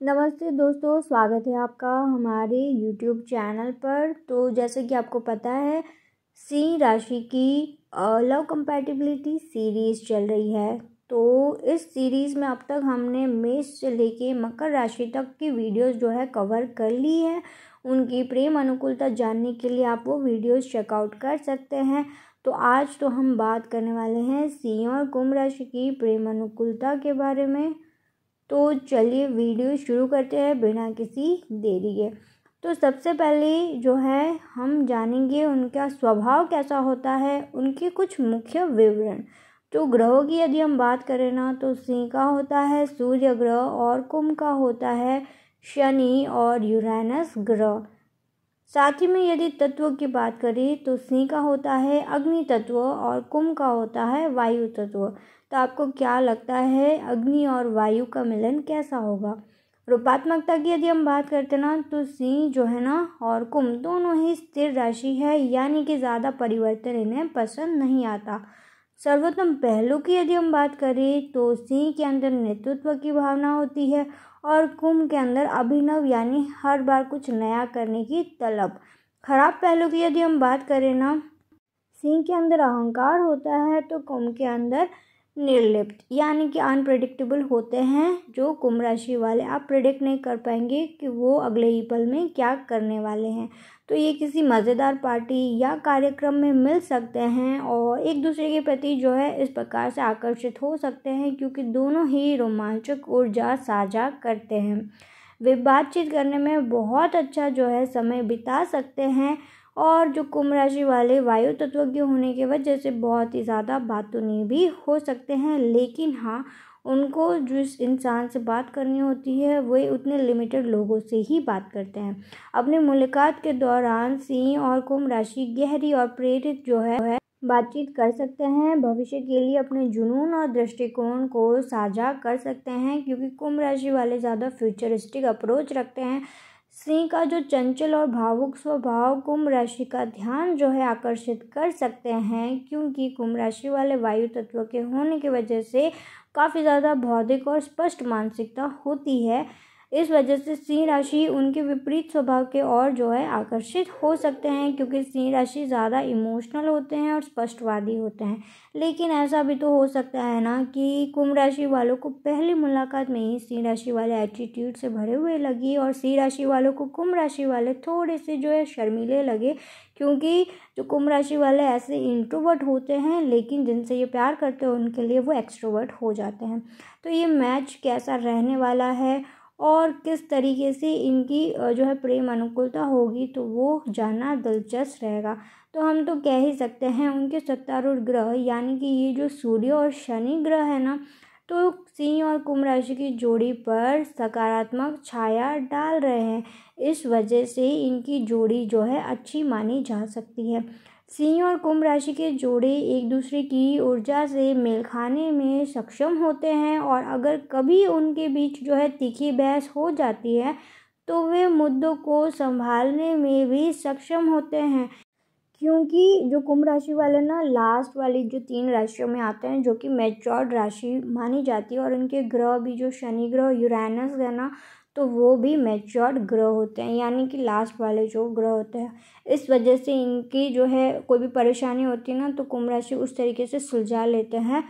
नमस्ते दोस्तों, स्वागत है आपका हमारे YouTube चैनल पर। तो जैसे कि आपको पता है, सिंह राशि की लव कंपैटिबिलिटी सीरीज़ चल रही है। तो इस सीरीज़ में अब तक हमने मेष से लेके मकर राशि तक की वीडियोस जो है कवर कर ली है। उनकी प्रेम अनुकूलता जानने के लिए आप वो वीडियोस चेकआउट कर सकते हैं। तो आज तो हम बात करने वाले हैं सिंह और कुंभ राशि की प्रेम अनुकूलता के बारे में। तो चलिए वीडियो शुरू करते हैं बिना किसी देरी के। तो सबसे पहले जो है हम जानेंगे उनका स्वभाव कैसा होता है, उनके कुछ मुख्य विवरण। तो ग्रहों की यदि हम बात करें ना, तो सिंह का होता है सूर्य ग्रह और कुंभ का होता है शनि और यूरेनस ग्रह। साथ ही में यदि तत्व की बात करें तो सिंह का होता है अग्नि तत्व और कुंभ का होता है वायु तत्व। तो आपको क्या लगता है अग्नि और वायु का मिलन कैसा होगा? रूपात्मकता की यदि हम बात करते ना, तो सिंह जो है ना और कुंभ दोनों ही स्थिर राशि है, यानी कि ज़्यादा परिवर्तन इन्हें पसंद नहीं आता। सर्वोत्तम पहलू की यदि हम बात करें तो सिंह के अंदर नेतृत्व की भावना होती है और कुंभ के अंदर अभिनव यानी हर बार कुछ नया करने की तलब। खराब पहलू की यदि हम बात करें ना, सिंह के अंदर अहंकार होता है तो कुंभ के अंदर निर्लिप्त यानी कि अनप्रेडिक्टेबल होते हैं। जो कुंभ राशि वाले आप प्रेडिक्ट नहीं कर पाएंगे कि वो अगले ही पल में क्या करने वाले हैं। तो ये किसी मज़ेदार पार्टी या कार्यक्रम में मिल सकते हैं और एक दूसरे के प्रति जो है इस प्रकार से आकर्षित हो सकते हैं, क्योंकि दोनों ही रोमांचक ऊर्जा साझा करते हैं। वे बातचीत करने में बहुत अच्छा जो है समय बिता सकते हैं और जो कुंभ राशि वाले वायु तत्व के होने की वजह से बहुत ही ज़्यादा बातूनी भी हो सकते हैं। लेकिन हाँ, उनको जिस इंसान से बात करनी होती है वे उतने लिमिटेड लोगों से ही बात करते हैं। अपनी मुलाकात के दौरान सिंह और कुंभ राशि गहरी और प्रेरित जो है बातचीत कर सकते हैं। भविष्य के लिए अपने जुनून और दृष्टिकोण को साझा कर सकते हैं, क्योंकि कुंभ राशि वाले ज़्यादा फ्यूचरिस्टिक अप्रोच रखते हैं। सिंह का जो चंचल और भावुक स्वभाव कुंभ राशि का ध्यान जो है आकर्षित कर सकते हैं, क्योंकि कुंभ राशि वाले वायु तत्व के होने की वजह से काफ़ी ज़्यादा बौद्धिक और स्पष्ट मानसिकता होती है। इस वजह से सिंह राशि उनके विपरीत स्वभाव के और जो है आकर्षित हो सकते हैं, क्योंकि सिंह राशि ज़्यादा इमोशनल होते हैं और स्पष्टवादी होते हैं। लेकिन ऐसा भी तो हो सकता है ना कि कुंभ राशि वालों को पहली मुलाकात में ही सिंह राशि वाले एटीट्यूड से भरे हुए लगी और सिंह राशि वालों को कुंभ राशि वाले थोड़े से जो है शर्मीले लगे, क्योंकि जो कुंभ राशि वाले ऐसे इंट्रोवर्ट होते हैं, लेकिन जिनसे ये प्यार करते हैं उनके लिए वो एक्सट्रोवर्ट हो जाते हैं। तो ये मैच कैसा रहने वाला है और किस तरीके से इनकी जो है प्रेम अनुकूलता होगी, तो वो जानना दिलचस्प रहेगा। तो हम तो कह ही सकते हैं उनके सत्तारूढ़ ग्रह यानी कि ये जो सूर्य और शनि ग्रह है ना, तो सिंह और कुंभ राशि की जोड़ी पर सकारात्मक छाया डाल रहे हैं। इस वजह से इनकी जोड़ी जो है अच्छी मानी जा सकती है। सिंह और कुंभ राशि के जोड़े एक दूसरे की ऊर्जा से मेल खाने में सक्षम होते हैं और अगर कभी उनके बीच जो है तीखी बहस हो जाती है तो वे मुद्दों को संभालने में भी सक्षम होते हैं, क्योंकि जो कुंभ राशि वाले ना लास्ट वाली जो 3 राशियों में आते हैं, जो कि मैच्योर्ड राशि मानी जाती है और उनके ग्रह भी जो शनि ग्रह यूरेनस है ना, तो वो भी मैच्योर्ड ग्रह होते हैं, यानी कि लास्ट वाले जो ग्रह होते हैं। इस वजह से इनकी जो है कोई भी परेशानी होती है ना, तो कुंभ राशि उस तरीके से सुलझा लेते हैं।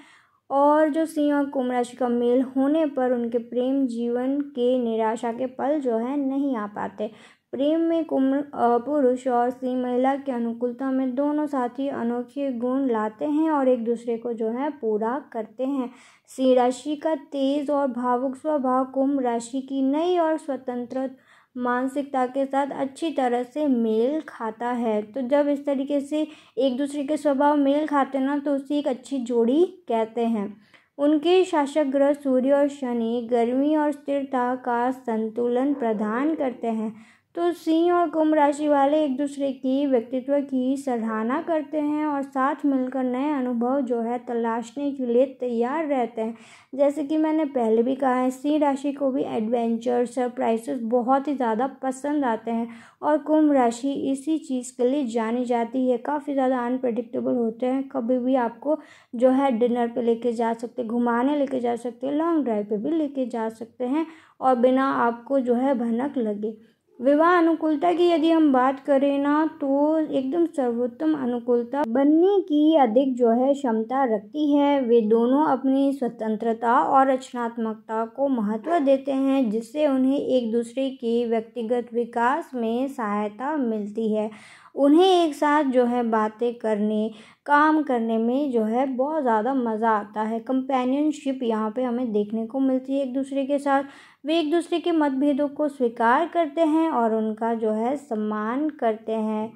और जो सिंह और कुंभ राशि का मेल होने पर उनके प्रेम जीवन के निराशा के पल जो है नहीं आ पाते। प्रेम में कुंभ पुरुष और सिंह महिला की अनुकूलता में दोनों साथी अनोखे गुण लाते हैं और एक दूसरे को जो है पूरा करते हैं। सिंह राशि का तेज और भावुक स्वभाव कुंभ राशि की नई और स्वतंत्र मानसिकता के साथ अच्छी तरह से मेल खाता है। तो जब इस तरीके से एक दूसरे के स्वभाव मेल खाते ना, तो उसे एक अच्छी जोड़ी कहते हैं। उनके शासक ग्रह सूर्य और शनि गर्मी और स्थिरता का संतुलन प्रदान करते हैं। तो सिंह और कुंभ राशि वाले एक दूसरे की व्यक्तित्व की सराहना करते हैं और साथ मिलकर नए अनुभव जो है तलाशने के लिए तैयार रहते हैं। जैसे कि मैंने पहले भी कहा है, सिंह राशि को भी एडवेंचर, सरप्राइजेस बहुत ही ज़्यादा पसंद आते हैं और कुंभ राशि इसी चीज़ के लिए जानी जाती है। काफ़ी ज़्यादा अनप्रेडिक्टेबल होते हैं, कभी भी आपको जो है डिनर पे लेके जा सकते, घुमाने लेके जा सकते, लॉन्ग ड्राइव पे भी लेके जा सकते हैं और बिना आपको जो है भनक लगे। विवाह अनुकूलता की यदि हम बात करें ना, तो एकदम सर्वोत्तम अनुकूलता बनने की अधिक जो है क्षमता रखती है। वे दोनों अपनी स्वतंत्रता और रचनात्मकता को महत्व देते हैं, जिससे उन्हें एक दूसरे के व्यक्तिगत विकास में सहायता मिलती है। उन्हें एक साथ जो है बातें करने, काम करने में जो है बहुत ज़्यादा मज़ा आता है। कंपेनियनशिप यहाँ पे हमें देखने को मिलती है एक दूसरे के साथ। वे एक दूसरे के मतभेदों को स्वीकार करते हैं और उनका जो है सम्मान करते हैं।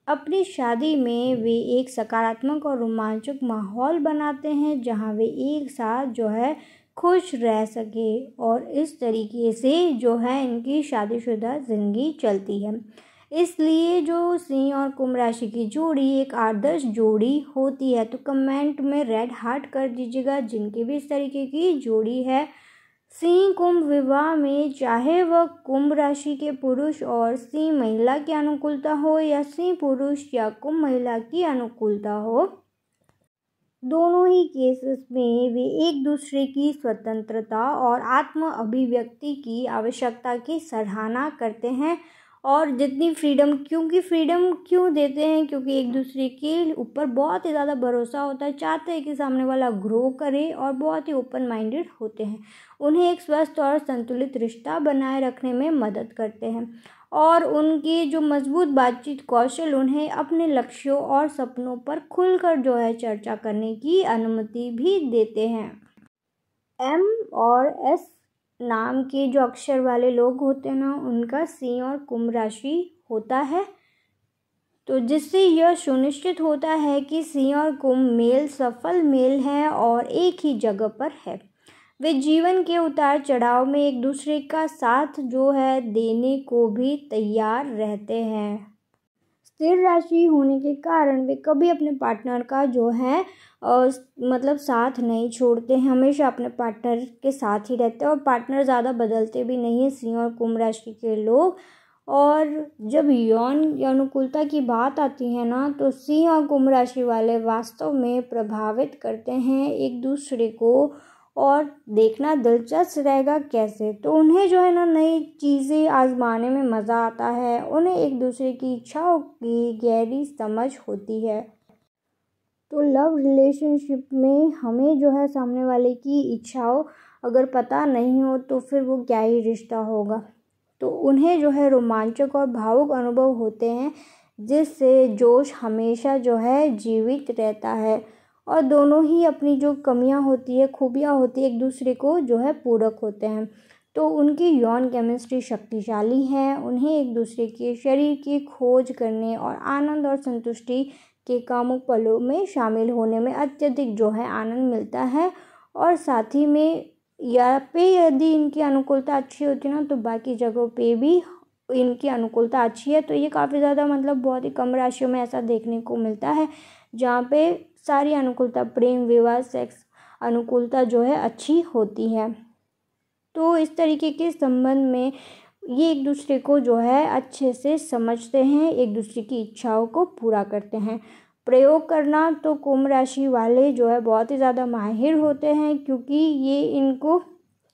अपनी शादी में वे एक सकारात्मक और रोमांचक माहौल बनाते हैं, जहां वे एक साथ जो है खुश रह सके और इस तरीके से जो है इनकी शादीशुदा ज़िंदगी चलती है। इसलिए जो सिंह और कुंभ राशि की जोड़ी एक आदर्श जोड़ी होती है। तो कमेंट में रेड हार्ट कर दीजिएगा जिनकी भी इस तरीके की जोड़ी है। सिंह कुंभ विवाह में, चाहे वह कुंभ राशि के पुरुष और सिंह महिला की अनुकूलता हो या सिंह पुरुष या कुंभ महिला की अनुकूलता हो, दोनों ही केसेस में वे एक दूसरे की स्वतंत्रता और आत्म अभिव्यक्ति की आवश्यकता की सराहना करते हैं। और जितनी फ्रीडम क्यों देते हैं, क्योंकि एक दूसरे के ऊपर बहुत ही ज़्यादा भरोसा होता है, चाहते हैं कि सामने वाला ग्रो करे और बहुत ही ओपन माइंडेड होते हैं। उन्हें एक स्वस्थ और संतुलित रिश्ता बनाए रखने में मदद करते हैं और उनकी जो मजबूत बातचीत कौशल उन्हें अपने लक्ष्यों और सपनों पर खुलकर जो है चर्चा करने की अनुमति भी देते हैं। M और S नाम के जो अक्षर वाले लोग होते हैं ना, उनका सिंह और कुंभ राशि होता है। तो जिससे यह सुनिश्चित होता है कि सिंह और कुंभ मेल सफल मेल है और एक ही जगह पर है। वे जीवन के उतार चढ़ाव में एक दूसरे का साथ जो है देने को भी तैयार रहते हैं। स्थिर राशि होने के कारण वे कभी अपने पार्टनर का जो है मतलब साथ नहीं छोड़ते हैं, हमेशा अपने पार्टनर के साथ ही रहते हैं और पार्टनर ज़्यादा बदलते भी नहीं हैं सिंह और कुंभ राशि के लोग। और जब यौन अनुकूलता की बात आती है ना, तो सिंह और कुंभ राशि वाले वास्तव में प्रभावित करते हैं एक दूसरे को, और देखना दिलचस्प रहेगा कैसे। तो उन्हें जो है ना नई चीज़ें आजमाने में मज़ा आता है, उन्हें एक दूसरे की इच्छाओं की गहरी समझ होती है। तो लव रिलेशनशिप में हमें जो है सामने वाले की इच्छाओं अगर पता नहीं हो तो फिर वो क्या ही रिश्ता होगा। तो उन्हें जो है रोमांचक और भावुक अनुभव होते हैं, जिससे जोश हमेशा जो है जीवित रहता है और दोनों ही अपनी जो कमियां होती है, खूबियां होती है, एक दूसरे को जो है पूरक होते हैं। तो उनकी यौन केमिस्ट्री शक्तिशाली है। उन्हें एक दूसरे के शरीर की खोज करने और आनंद और संतुष्टि के कामुक पलों में शामिल होने में अत्यधिक जो है आनंद मिलता है। और साथ ही में यदि इनकी अनुकूलता अच्छी होती है ना, तो बाकी जगहों पे भी इनकी अनुकूलता अच्छी है। तो ये काफ़ी ज़्यादा मतलब बहुत ही कम राशियों में ऐसा देखने को मिलता है जहाँ पे सारी अनुकूलता, प्रेम, विवाह, सेक्स अनुकूलता जो है अच्छी होती है। तो इस तरीके के संबंध में ये एक दूसरे को जो है अच्छे से समझते हैं, एक दूसरे की इच्छाओं को पूरा करते हैं। प्रयोग करना तो कुंभ राशि वाले जो है बहुत ही ज़्यादा माहिर होते हैं, क्योंकि ये इनको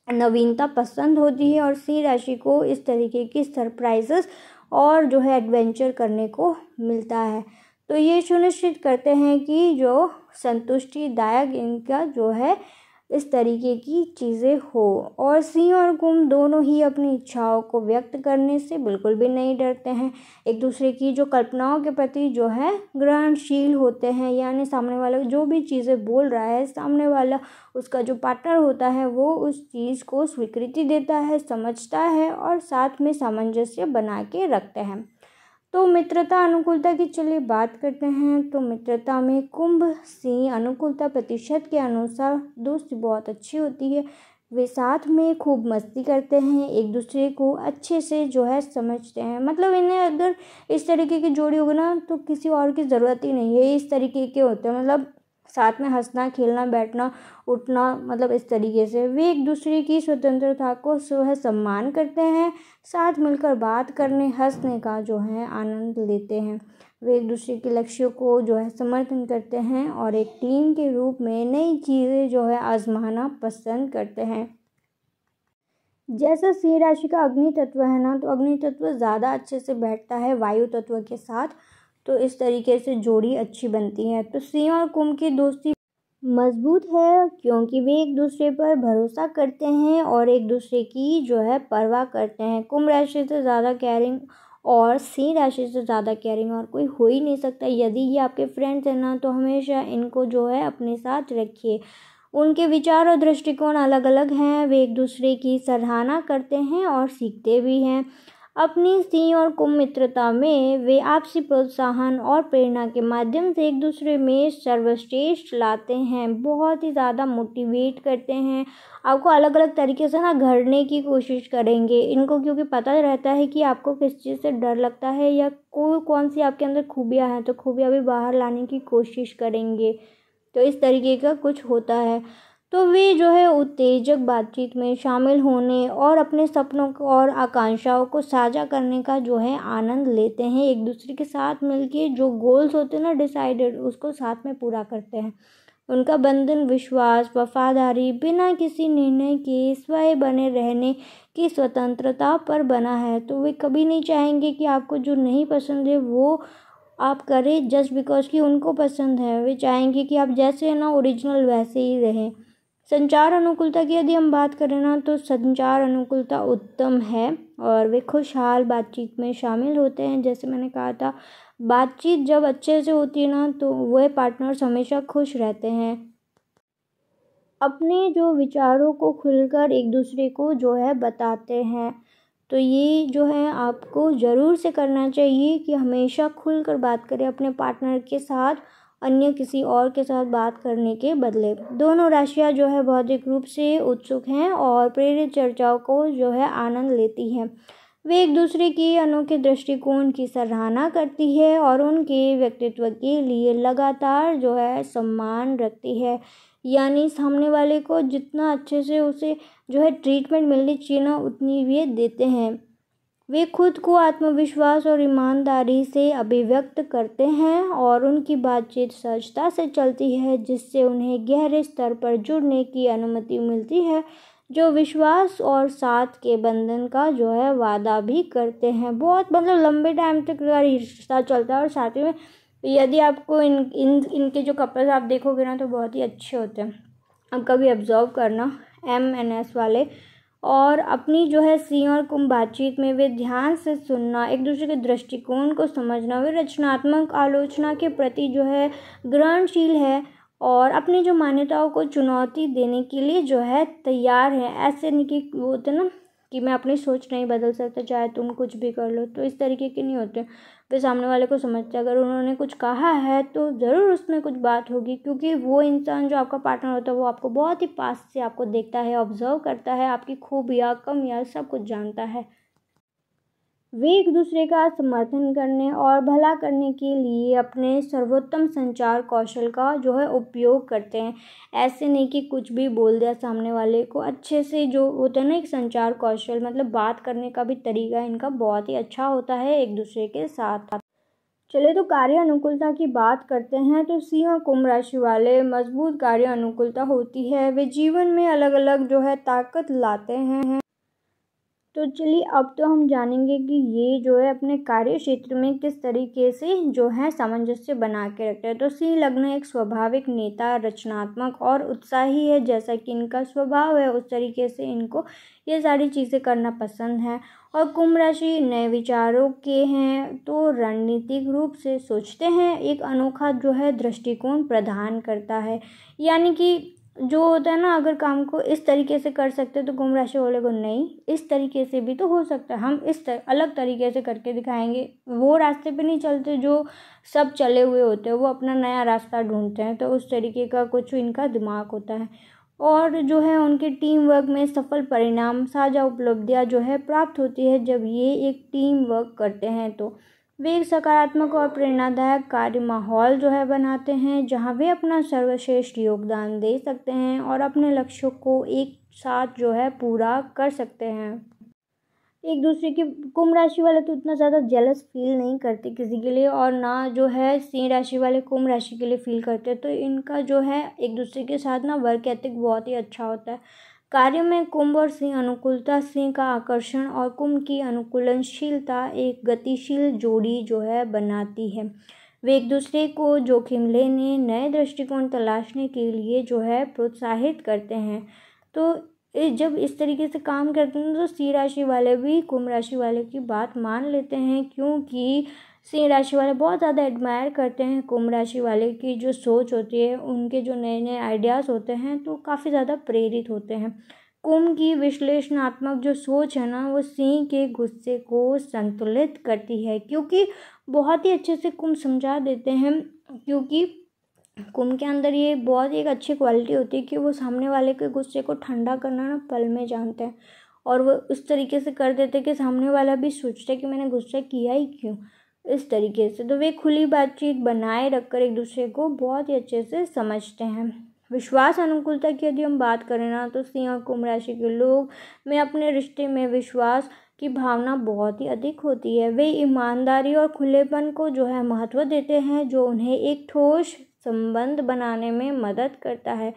नवीनता पसंद होती है और सिंह राशि को इस तरीके की सरप्राइजेस और जो है एडवेंचर करने को मिलता है। तो ये सुनिश्चित करते हैं कि जो संतुष्टिदायक इनका जो है इस तरीके की चीज़ें हो। और सिंह और कुंभ दोनों ही अपनी इच्छाओं को व्यक्त करने से बिल्कुल भी नहीं डरते हैं। एक दूसरे की जो कल्पनाओं के प्रति जो है ग्रहणशील होते हैं, यानी सामने वाला जो भी चीज़ें बोल रहा है, सामने वाला उसका जो पार्टनर होता है वो उस चीज़ को स्वीकृति देता है, समझता है और साथ में सामंजस्य बना के रखते हैं। तो मित्रता अनुकूलता की चलिए बात करते हैं। तो मित्रता में कुंभ सिंह अनुकूलता प्रतिशत के अनुसार दोस्ती बहुत अच्छी होती है। वे साथ में खूब मस्ती करते हैं, एक दूसरे को अच्छे से जो है समझते हैं। मतलब इन्हें अगर इस तरीके की जोड़ी होगी ना तो किसी और की ज़रूरत ही नहीं है, इस तरीके के होते हैं। मतलब साथ में हंसना, खेलना, बैठना, उठना, मतलब इस तरीके से वे एक दूसरे की स्वतंत्रता को जो है सम्मान करते हैं, साथ मिलकर बात करने, हंसने का जो है आनंद लेते हैं। वे एक दूसरे के लक्ष्यों को जो है समर्थन करते हैं और एक टीम के रूप में नई चीज़ें जो है आजमाना पसंद करते हैं। जैसा सिंह राशि का अग्नि तत्व है ना, तो अग्नि तत्व ज़्यादा अच्छे से बैठता है वायु तत्व के साथ, तो इस तरीके से जोड़ी अच्छी बनती है। तो सिंह और कुंभ की दोस्ती मजबूत है क्योंकि वे एक दूसरे पर भरोसा करते हैं और एक दूसरे की जो है परवाह करते हैं। कुंभ राशि से ज़्यादा केयरिंग और सिंह राशि से ज़्यादा केयरिंग और कोई हो ही नहीं सकता। यदि ये आपके फ्रेंड्स हैं ना, तो हमेशा इनको जो है अपने साथ रखिए। उनके विचार और दृष्टिकोण अलग अलग हैं, वे एक दूसरे की सराहना करते हैं और सीखते भी हैं। अपनी सिंह और कुंभ मित्रता में वे आपसी प्रोत्साहन और प्रेरणा के माध्यम से एक दूसरे में सर्वश्रेष्ठ लाते हैं, बहुत ही ज़्यादा मोटिवेट करते हैं आपको, अलग अलग तरीके से ना गढ़ने की कोशिश करेंगे इनको, क्योंकि पता रहता है कि आपको किस चीज़ से डर लगता है या कौन सी आपके अंदर खूबियाँ हैं, तो खूबियाँ भी बाहर लाने की कोशिश करेंगे। तो इस तरीके का कुछ होता है। तो वे जो है उत्तेजक बातचीत में शामिल होने और अपने सपनों को और आकांक्षाओं को साझा करने का जो है आनंद लेते हैं। एक दूसरे के साथ मिलके जो गोल्स होते हैं ना डिसाइडेड, उसको साथ में पूरा करते हैं। उनका बंधन विश्वास, वफादारी, बिना किसी निर्णय के स्वयं बने रहने की स्वतंत्रता पर बना है। तो वे कभी नहीं चाहेंगे कि आपको जो नहीं पसंद है वो आप करें जस्ट बिकॉज कि उनको पसंद है। वे चाहेंगे कि आप जैसे हैं ना ओरिजिनल वैसे ही रहें। संचार अनुकूलता की यदि हम बात करें ना, तो संचार अनुकूलता उत्तम है और वे खुशहाल बातचीत में शामिल होते हैं। जैसे मैंने कहा था, बातचीत जब अच्छे से होती है ना, तो वह पार्टनर्स हमेशा खुश रहते हैं। अपने जो विचारों को खुलकर एक दूसरे को जो है बताते हैं। तो ये जो है आपको ज़रूर से करना चाहिए कि हमेशा खुलकर बात करें अपने पार्टनर के साथ, अन्य किसी और के साथ बात करने के बदले। दोनों राशियां जो है बौद्धिक रूप से उत्सुक हैं और प्रेरित चर्चाओं को जो है आनंद लेती हैं। वे एक दूसरे के अनोखे दृष्टिकोण की सराहना करती है और उनके व्यक्तित्व के लिए लगातार जो है सम्मान रखती है। यानी सामने वाले को जितना अच्छे से उसे जो है ट्रीटमेंट मिलनी चाहिए ना, उतनी वे देते हैं। वे खुद को आत्मविश्वास और ईमानदारी से अभिव्यक्त करते हैं और उनकी बातचीत सहजता से चलती है, जिससे उन्हें गहरे स्तर पर जुड़ने की अनुमति मिलती है, जो विश्वास और साथ के बंधन का जो है वादा भी करते हैं। बहुत मतलब लंबे टाइम तक रिश्ता चलता है और साथ में यदि आपको इनके जो कपल्स आप देखोगे ना, तो बहुत ही अच्छे होते हैं। अब कभी ऑब्जर्व करना MNS वाले। और अपनी जो है सिंह और कुंभ बातचीत में वे ध्यान से सुनना, एक दूसरे के दृष्टिकोण को समझना, वे रचनात्मक आलोचना के प्रति जो है ग्रहणशील है और अपनी जो मान्यताओं को चुनौती देने के लिए जो है तैयार है। ऐसे नहीं कि वो होते ना कि मैं अपनी सोच नहीं बदल सकता चाहे तुम कुछ भी कर लो, तो इस तरीके के नहीं होते। वे सामने वाले को समझते, अगर उन्होंने कुछ कहा है तो ज़रूर उसमें कुछ बात होगी, क्योंकि वो इंसान जो आपका पार्टनर होता है वो आपको बहुत ही पास से आपको देखता है, ऑब्जर्व करता है, आपकी खूबियाँ कमियाँ सब कुछ जानता है। वे एक दूसरे का समर्थन करने और भला करने के लिए अपने सर्वोत्तम संचार कौशल का जो है उपयोग करते हैं। ऐसे नहीं कि कुछ भी बोल दिया सामने वाले को, अच्छे से जो होता है ना एक संचार कौशल, मतलब बात करने का भी तरीका इनका बहुत ही अच्छा होता है एक दूसरे के साथ। चलिए तो कार्य अनुकूलता की बात करते हैं। तो सिंह और कुंभ राशि वाले मजबूत कार्य अनुकूलता होती है, वे जीवन में अलग अलग जो है ताकत लाते हैं। तो चलिए अब तो हम जानेंगे कि ये जो है अपने कार्य क्षेत्र में किस तरीके से जो है सामंजस्य बना के रखते हैं। तो सिंह लग्न एक स्वाभाविक नेता, रचनात्मक और उत्साही है, जैसा कि इनका स्वभाव है उस तरीके से इनको ये सारी चीज़ें करना पसंद है। और कुंभ राशि नए विचारों के हैं, तो रणनीतिक रूप से सोचते हैं, एक अनोखा जो है दृष्टिकोण प्रदान करता है। यानी कि जो होता है ना, अगर काम को इस तरीके से कर सकते तो कुंभ राशि वाले को नहीं, इस तरीके से भी तो हो सकता है, हम अलग तरीके से करके दिखाएंगे। वो रास्ते पे नहीं चलते जो सब चले हुए होते हैं, वो अपना नया रास्ता ढूंढते हैं। तो उस तरीके का कुछ इनका दिमाग होता है। और जो है उनके टीम वर्क में सफल परिणाम, साझा उपलब्धियां जो है प्राप्त होती है जब ये एक टीम वर्क करते हैं। तो वे एक सकारात्मक और प्रेरणादायक कार्य माहौल जो है बनाते हैं जहां वे अपना सर्वश्रेष्ठ योगदान दे सकते हैं और अपने लक्ष्यों को एक साथ जो है पूरा कर सकते हैं। एक दूसरे के कुंभ राशि वाले तो इतना ज़्यादा जेलस फील नहीं करते किसी के लिए, और ना जो है सिंह राशि वाले कुंभ राशि के लिए फील करते। तो इनका जो है एक दूसरे के साथ ना वर्क एथिक बहुत ही अच्छा होता है। कार्य में कुंभ और सिंह अनुकूलता, सिंह का आकर्षण और कुंभ की अनुकूलनशीलता एक गतिशील जोड़ी जो है बनाती है। वे एक दूसरे को जोखिम लेने, नए दृष्टिकोण तलाशने के लिए जो है प्रोत्साहित करते हैं। तो जब इस तरीके से काम करते हैं तो सिंह राशि वाले भी कुंभ राशि वाले की बात मान लेते हैं, क्योंकि सिंह राशि वाले बहुत ज़्यादा एडमायर करते हैं कुंभ राशि वाले की जो सोच होती है, उनके जो नए नए आइडियाज़ होते हैं, तो काफ़ी ज़्यादा प्रेरित होते हैं। कुंभ की विश्लेषणात्मक जो सोच है ना, वो सिंह के गुस्से को संतुलित करती है, क्योंकि बहुत ही अच्छे से कुंभ समझा देते हैं। क्योंकि कुंभ के अंदर ये बहुत ही एक अच्छी क्वालिटी होती है कि वो सामने वाले के गुस्से को ठंडा करना ना पल में जानते हैं, और वो उस तरीके से कर देते हैं कि सामने वाला भी सोचता है कि मैंने गुस्सा किया ही क्यों, इस तरीके से। तो वे खुली बातचीत बनाए रखकर एक दूसरे को बहुत ही अच्छे से समझते हैं। विश्वास अनुकूलता की यदि हम बात करें ना, तो सिंह और कुंभ राशि के लोग में अपने रिश्ते में विश्वास की भावना बहुत ही अधिक होती है। वे ईमानदारी और खुलेपन को जो है महत्व देते हैं, जो उन्हें एक ठोस संबंध बनाने में मदद करता है।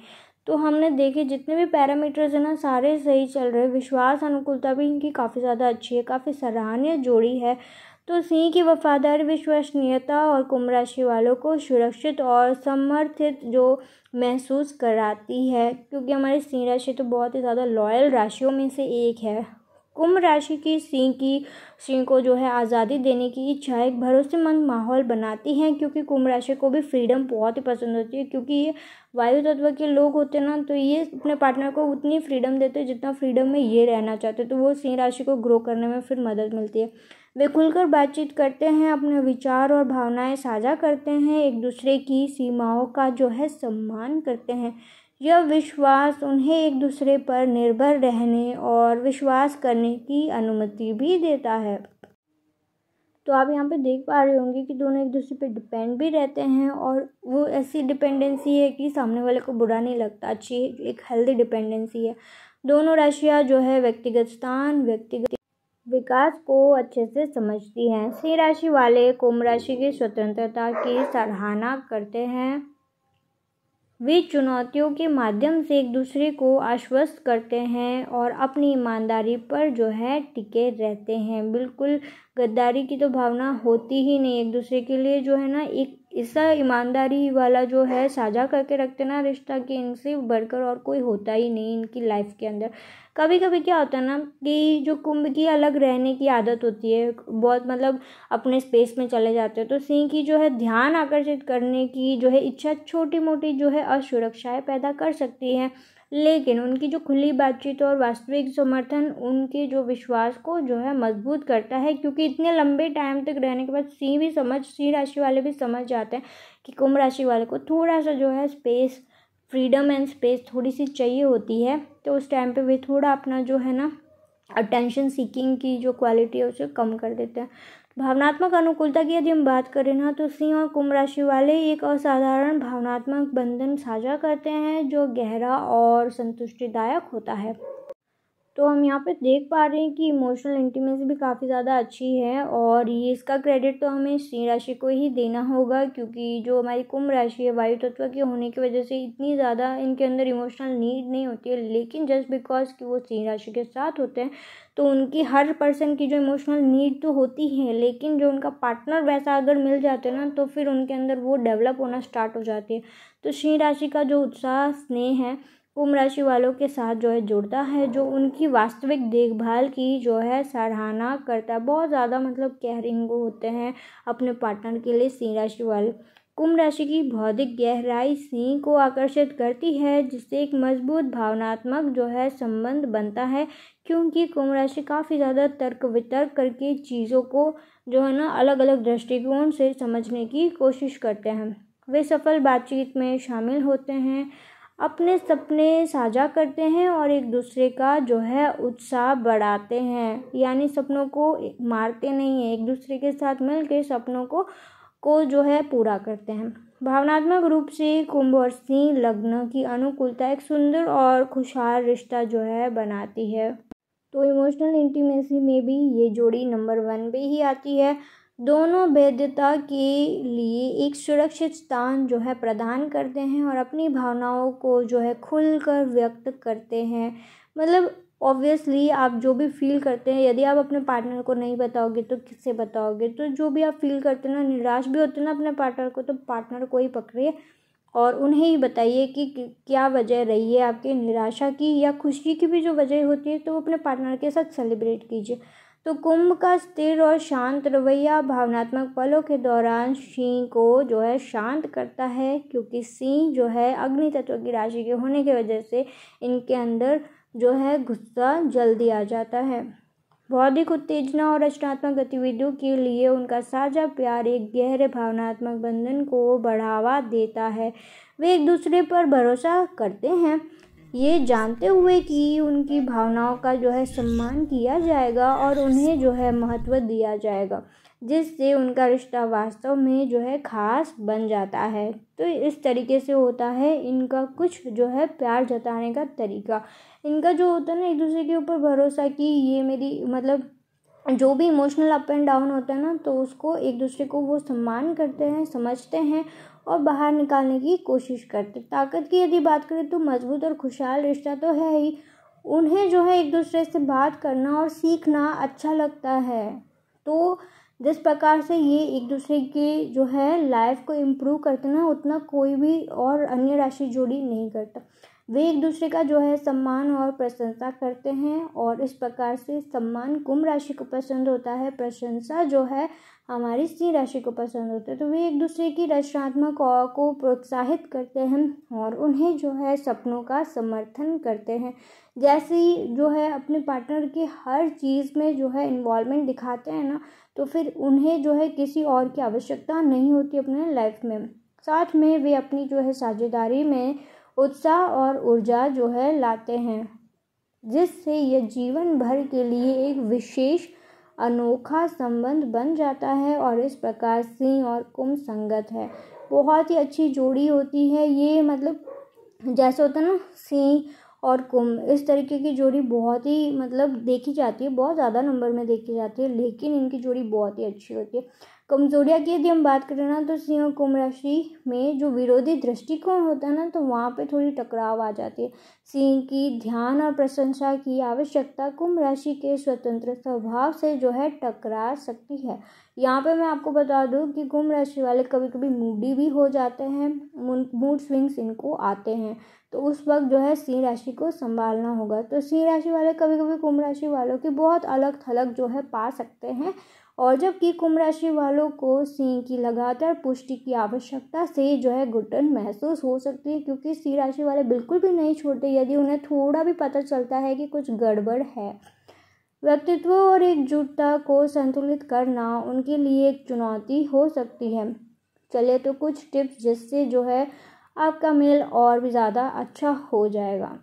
तो हमने देखे जितने भी पैरामीटर्स हैं ना, सारे सही चल रहे हैं। विश्वास अनुकूलता भी इनकी काफ़ी ज़्यादा अच्छी है, काफ़ी सराहनीय जोड़ी है। तो सिंह की वफादारी, विश्वसनीयता और कुंभ राशि वालों को सुरक्षित और समर्थित जो महसूस कराती है, क्योंकि हमारी सिंह राशि तो बहुत ही ज़्यादा लॉयल राशियों में से एक है। कुंभ राशि की सिंह को जो है आज़ादी देने की इच्छा एक भरोसेमंद माहौल बनाती है, क्योंकि कुंभ राशि को भी फ्रीडम बहुत ही पसंद होती है। क्योंकि ये वायु तत्व के लोग होते हैं ना, तो ये अपने पार्टनर को उतनी फ्रीडम देते हैं जितना फ्रीडम में ये रहना चाहते हैं। तो वो सिंह राशि को ग्रो करने में फिर मदद मिलती है। वे खुलकर बातचीत करते हैं, अपने विचार और भावनाएं साझा करते हैं, एक दूसरे की सीमाओं का जो है सम्मान करते हैं। यह विश्वास उन्हें एक दूसरे पर निर्भर रहने और विश्वास करने की अनुमति भी देता है। तो आप यहाँ पे देख पा रहे होंगे कि दोनों एक दूसरे पे डिपेंड भी रहते हैं, और वो ऐसी डिपेंडेंसी है कि सामने वाले को बुरा नहीं लगता, अच्छी एक हेल्दी डिपेंडेंसी है। दोनों राशियाँ जो है व्यक्तिगत स्थान, व्यक्तिगत विकास को अच्छे से समझती हैं। सिंह राशि वाले कुंभ राशि की स्वतंत्रता की सराहना करते हैं। वे चुनौतियों के माध्यम से एक दूसरे को आश्वस्त करते हैं और अपनी ईमानदारी पर जो है टिके रहते हैं। बिल्कुल गद्दारी की तो भावना होती ही नहीं एक दूसरे के लिए, जो है ना एक ऐसा ईमानदारी वाला जो है साझा करके रखते ना रिश्ता, कि इनसे बढ़कर और कोई होता ही नहीं इनकी लाइफ के अंदर। कभी कभी क्या होता है ना कि जो कुंभ की अलग रहने की आदत होती है, बहुत मतलब अपने स्पेस में चले जाते हैं, तो सिंह की जो है ध्यान आकर्षित करने की जो है इच्छा छोटी मोटी जो है असुरक्षाएं पैदा कर सकती है, लेकिन उनकी जो खुली बातचीत और वास्तविक समर्थन उनके जो विश्वास को जो है मजबूत करता है। क्योंकि इतने लंबे टाइम तक रहने के बाद सिंह राशि वाले भी समझ जाते हैं कि कुंभ राशि वाले को थोड़ा सा जो है स्पेस, फ्रीडम एंड स्पेस थोड़ी सी चाहिए होती है। तो उस टाइम पे वे थोड़ा अपना जो है ना अटेंशन सीकिंग की जो क्वालिटी है उसे कम कर देते हैं। भावनात्मक अनुकूलता की यदि हम बात करें ना, तो सिंह और कुंभ राशि वाले एक असाधारण भावनात्मक बंधन साझा करते हैं जो गहरा और संतुष्टिदायक होता है। तो हम यहाँ पे देख पा रहे हैं कि इमोशनल इंटीमेसी भी काफ़ी ज़्यादा अच्छी है, और ये इसका क्रेडिट तो हमें सिंह राशि को ही देना होगा, क्योंकि जो हमारी कुंभ राशि है वायु तत्व की होने की वजह से इतनी ज़्यादा इनके अंदर इमोशनल नीड नहीं होती है। लेकिन जस्ट बिकॉज कि वो सिंह राशि के साथ होते हैं, तो उनकी हर पर्सन की जो इमोशनल नीड तो होती है, लेकिन जो उनका पार्टनर वैसा अगर मिल जाते हैं ना, तो फिर उनके अंदर वो डेवलप होना स्टार्ट हो जाती है। तो सिंह राशि का जो उत्साह, स्नेह है, कुंभ राशि वालों के साथ जो है जुड़ता है, जो उनकी वास्तविक देखभाल की जो है सराहना करता है। बहुत ज़्यादा मतलब केयरिंग होते हैं अपने पार्टनर के लिए सिंह राशि वाले। कुंभ राशि की बौद्धिक गहराई सिंह को आकर्षित करती है, जिससे एक मजबूत भावनात्मक जो है संबंध बनता है, क्योंकि कुंभ राशि काफ़ी ज़्यादा तर्क वितर्क करके चीज़ों को जो है ना अलग अलग दृष्टिकोण से समझने की कोशिश करते हैं। वे सफल बातचीत में शामिल होते हैं, अपने सपने साझा करते हैं और एक दूसरे का जो है उत्साह बढ़ाते हैं, यानी सपनों को मारते नहीं हैं, एक दूसरे के साथ मिलकर सपनों को जो है पूरा करते हैं। भावनात्मक रूप से कुंभ और सिंह लग्न की अनुकूलता एक सुंदर और खुशहाल रिश्ता जो है बनाती है। तो इमोशनल इंटीमेसी में भी ये जोड़ी नंबर 1 पे ही आती है। दोनों भेद्यता के लिए एक सुरक्षित स्थान जो है प्रदान करते हैं और अपनी भावनाओं को जो है खुलकर व्यक्त करते हैं। मतलब ऑब्वियसली आप जो भी फील करते हैं, यदि आप अपने पार्टनर को नहीं बताओगे तो किससे बताओगे। तो जो भी आप फील करते हैं ना, निराश भी होते हैं ना अपने पार्टनर को, तो पार्टनर को ही पकड़िए और उन्हें ही बताइए कि क्या वजह रही है आपकी निराशा की या खुशी की भी जो वजह होती है, तो वो अपने पार्टनर के साथ सेलिब्रेट कीजिए। तो कुंभ का स्थिर और शांत रवैया भावनात्मक पलों के दौरान सिंह को जो है शांत करता है, क्योंकि सिंह जो है अग्नि तत्व की राशि के होने की वजह से इनके अंदर जो है गुस्सा जल्दी आ जाता है। बौद्धिक उत्तेजना और रचनात्मक गतिविधियों के लिए उनका साझा प्यार एक गहरे भावनात्मक बंधन को बढ़ावा देता है। वे एक दूसरे पर भरोसा करते हैं, ये जानते हुए कि उनकी भावनाओं का जो है सम्मान किया जाएगा और उन्हें जो है महत्व दिया जाएगा, जिससे उनका रिश्ता वास्तव में जो है खास बन जाता है। तो इस तरीके से होता है इनका कुछ जो है प्यार जताने का तरीका। इनका जो होता है ना एक दूसरे के ऊपर भरोसा कि ये मेरी मतलब जो भी इमोशनल अप एंड डाउन होता है ना, तो उसको एक दूसरे को वो सम्मान करते हैं, समझते हैं और बाहर निकालने की कोशिश करते हैं। ताकत की यदि बात करें तो मजबूत और खुशहाल रिश्ता तो है ही। उन्हें जो है एक दूसरे से बात करना और सीखना अच्छा लगता है। तो जिस प्रकार से ये एक दूसरे की जो है लाइफ को इम्प्रूव करते ना, उतना कोई भी और अन्य राशि जोड़ी नहीं करता। वे एक दूसरे का जो है सम्मान और प्रशंसा करते हैं और इस प्रकार से सम्मान कुंभ राशि को पसंद होता है, प्रशंसा जो है हमारी सिंह राशि को पसंद होता है। तो वे एक दूसरे की रचनात्मक को प्रोत्साहित करते हैं और उन्हें जो है सपनों का समर्थन करते हैं। जैसे ही जो है अपने पार्टनर की हर चीज़ में जो है इन्वॉल्वमेंट दिखाते हैं ना, तो फिर उन्हें जो है किसी और की आवश्यकता नहीं होती अपने लाइफ में। साथ में वे अपनी जो है साझेदारी में उत्साह और ऊर्जा जो है लाते हैं, जिससे यह जीवन भर के लिए एक विशेष अनोखा संबंध बन जाता है। और इस प्रकार सिंह और कुंभ संगत है, बहुत ही अच्छी जोड़ी होती है ये। मतलब जैसे होता है ना सिंह और कुंभ, इस तरीके की जोड़ी बहुत ही मतलब देखी जाती है, बहुत ज़्यादा नंबर में देखी जाती है, लेकिन इनकी जोड़ी बहुत ही अच्छी होती है। कमजोरियाँ की यदि हम बात करें ना, तो सिंह और कुंभ राशि में जो विरोधी दृष्टिकोण होता है ना, तो वहाँ पे थोड़ी टकराव आ जाती है। सिंह की ध्यान और प्रशंसा की आवश्यकता कुंभ राशि के स्वतंत्र स्वभाव से जो है टकरा सकती है। यहाँ पे मैं आपको बता दूँ कि कुंभ राशि वाले कभी कभी मूडी भी हो जाते हैं, मूड स्विंग्स इनको आते हैं, तो उस वक्त जो है सिंह राशि को संभालना होगा। तो सिंह राशि वाले कभी कभी कुंभ राशि वालों की बहुत अलग थलग जो है पा सकते हैं, और जबकि कुंभ राशि वालों को सिंह की लगातार पुष्टि की आवश्यकता से जो है घुटन महसूस हो सकती है, क्योंकि सिंह राशि वाले बिल्कुल भी नहीं छोड़ते यदि उन्हें थोड़ा भी पता चलता है कि कुछ गड़बड़ है। व्यक्तित्व और एकजुटता को संतुलित करना उनके लिए एक चुनौती हो सकती है। चलिए तो कुछ टिप्स जिससे जो है आपका मेल और भी ज़्यादा अच्छा हो जाएगा।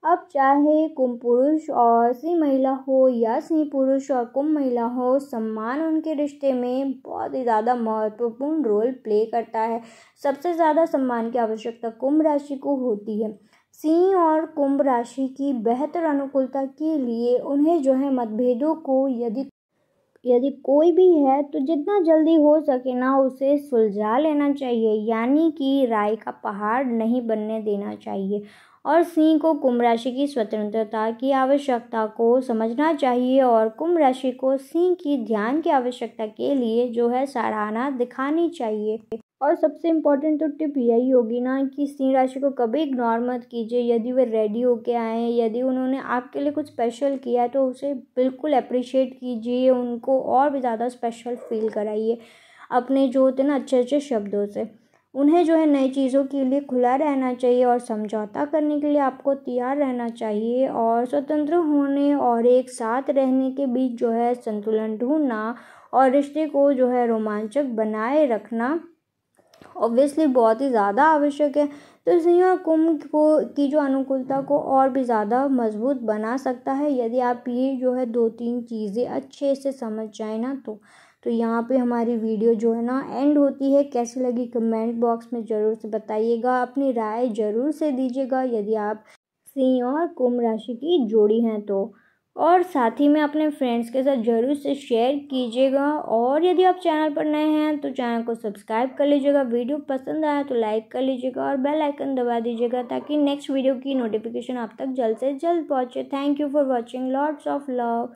अब चाहे कुंभ पुरुष और सिंह महिला हो या सिंह पुरुष और कुंभ महिला हो, सम्मान उनके रिश्ते में बहुत ही ज़्यादा महत्वपूर्ण रोल प्ले करता है। सबसे ज़्यादा सम्मान की आवश्यकता कुंभ राशि को होती है। सिंह और कुंभ राशि की बेहतर अनुकूलता के लिए उन्हें जो है मतभेदों को यदि कोई भी है तो जितना जल्दी हो सके ना उसे सुलझा लेना चाहिए, यानी कि राय का पहाड़ नहीं बनने देना चाहिए। और सिंह को कुंभ राशि की स्वतंत्रता की आवश्यकता को समझना चाहिए और कुंभ राशि को सिंह की ध्यान की आवश्यकता के लिए जो है सराहना दिखानी चाहिए। और सबसे इम्पोर्टेंट तो टिप यही होगी ना कि सिंह राशि को कभी इग्नोर मत कीजिए। यदि वे रेडी होके आए हैं, यदि उन्होंने आपके लिए कुछ स्पेशल किया है, तो उसे बिल्कुल अप्रिशिएट कीजिए, उनको और भी ज़्यादा स्पेशल फील कराइए अपने जो होते हैं ना अच्छे अच्छे शब्दों से। उन्हें जो है नई चीज़ों के लिए खुला रहना चाहिए और समझौता करने के लिए आपको तैयार रहना चाहिए। और स्वतंत्र होने और एक साथ रहने के बीच जो है संतुलन ढूंढना और रिश्ते को जो है रोमांचक बनाए रखना ऑब्वियसली बहुत ही ज़्यादा आवश्यक है। तो सिंह और कुंभ की जो अनुकूलता को और भी ज़्यादा मजबूत बना सकता है यदि आप ये जो है 2-3 चीज़ें अच्छे से समझ जाए ना। तो यहाँ पे हमारी वीडियो जो है ना एंड होती है। कैसी लगी कमेंट बॉक्स में ज़रूर से बताइएगा, अपनी राय ज़रूर से दीजिएगा यदि आप सिंह और कुंभ राशि की जोड़ी हैं तो, और साथ ही में अपने फ्रेंड्स के साथ ज़रूर से शेयर कीजिएगा। और यदि आप चैनल पर नए हैं तो चैनल को सब्सक्राइब कर लीजिएगा, वीडियो पसंद आया तो लाइक कर लीजिएगा और बेल आइकन दबा दीजिएगा ताकि नेक्स्ट वीडियो की नोटिफिकेशन आप तक जल्द से जल्द पहुँचे। Thank you for watching, lots of love.